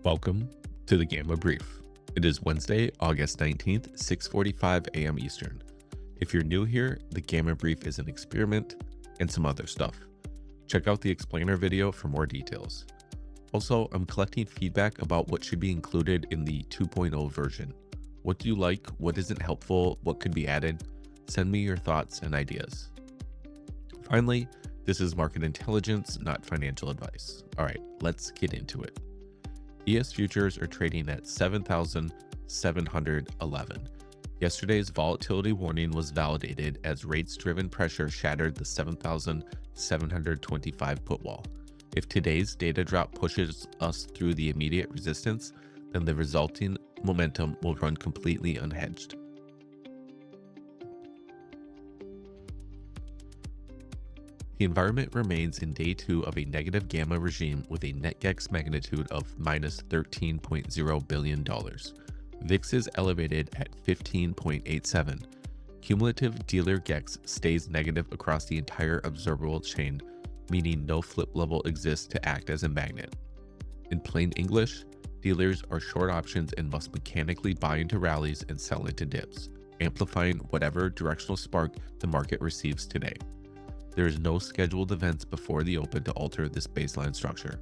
Welcome to the Gamma Brief. It is Wednesday, August 19th, 6:45 a.m. Eastern. If you're new here, the Gamma Brief is an experiment and some other stuff. Check out the explainer video for more details. Also, I'm collecting feedback about what should be included in the 2.0 version. What do you like? What isn't helpful? What could be added? Send me your thoughts and ideas. Finally, this is market intelligence, not financial advice. All right, let's get into it. ES futures are trading at 7,711. Yesterday's volatility warning was validated as rates-driven pressure shattered the 7,725 put wall. If today's data drop pushes us through the immediate resistance, then the resulting momentum will run completely unhedged. The environment remains in day 2 of a negative gamma regime with a net GEX magnitude of minus $13.0 billion. VIX is elevated at 15.87. Cumulative dealer GEX stays negative across the entire observable chain, meaning no flip level exists to act as a magnet. In plain English, dealers are short options and must mechanically buy into rallies and sell into dips, amplifying whatever directional spark the market receives today. There is no scheduled events before the open to alter this baseline structure.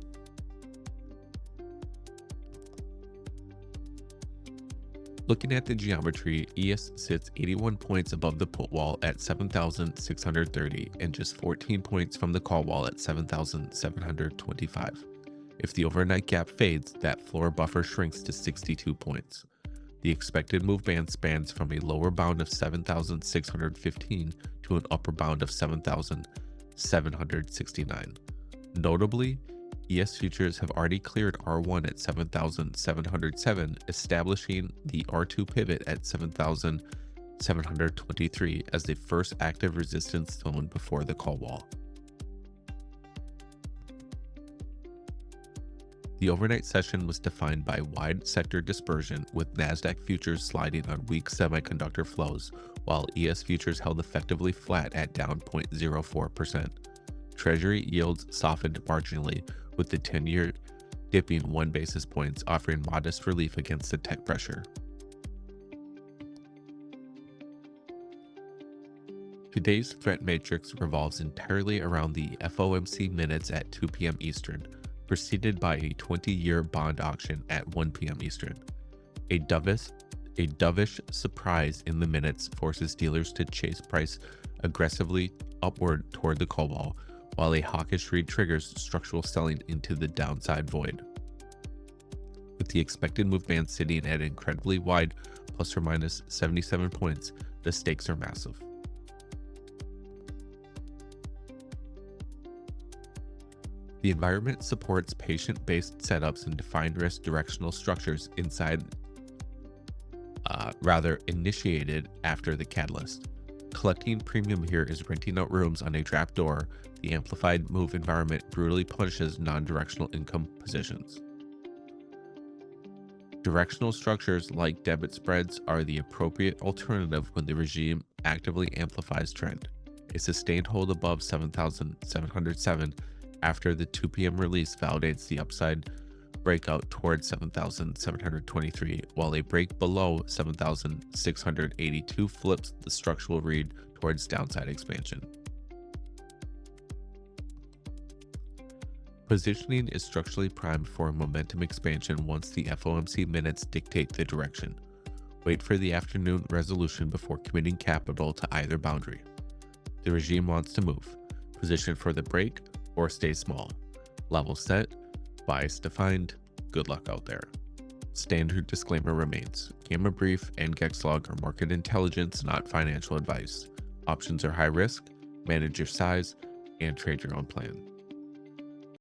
Looking at the geometry, ES sits 81 points above the put wall at 7,630 and just 14 points from the call wall at 7,725. If the overnight gap fades, that floor buffer shrinks to 62 points. The expected move band spans from a lower bound of 7,615 to an upper bound of 7,769. Notably, ES futures have already cleared R1 at 7,707, establishing the R2 pivot at 7,723 as the first active resistance zone before the call wall. The overnight session was defined by wide sector dispersion, with Nasdaq futures sliding on weak semiconductor flows, while ES futures held effectively flat at down 0.04%. Treasury yields softened marginally, with the 10-year dipping 1 basis points, offering modest relief against the tech pressure. Today's threat matrix revolves entirely around the FOMC minutes at 2 p.m. Eastern, preceded by a 20-year bond auction at 1 p.m. Eastern. A dovish surprise in the minutes forces dealers to chase price aggressively upward toward the call wall, while a hawkish read triggers structural selling into the downside void. With the expected move band sitting at incredibly wide plus or minus 77 points, the stakes are massive. The environment supports patient-based setups and defined risk directional structures initiated after the catalyst. Collecting premium here is renting out rooms on a trap door. The amplified move environment brutally punishes non-directional income positions. Directional structures like debit spreads are the appropriate alternative when the regime actively amplifies trend. A sustained hold above 7,707 after the 2 p.m. release validates the upside breakout towards 7,723, while a break below 7,682 flips the structural read towards downside expansion. Positioning is structurally primed for momentum expansion once the FOMC minutes dictate the direction. Wait for the afternoon resolution before committing capital to either boundary. The regime wants to move. Position for the break or stay small. Level set, bias defined, good luck out there. Standard disclaimer remains. Gamma Brief and GEX log are market intelligence, not financial advice. Options are high risk, manage your size, and trade your own plan.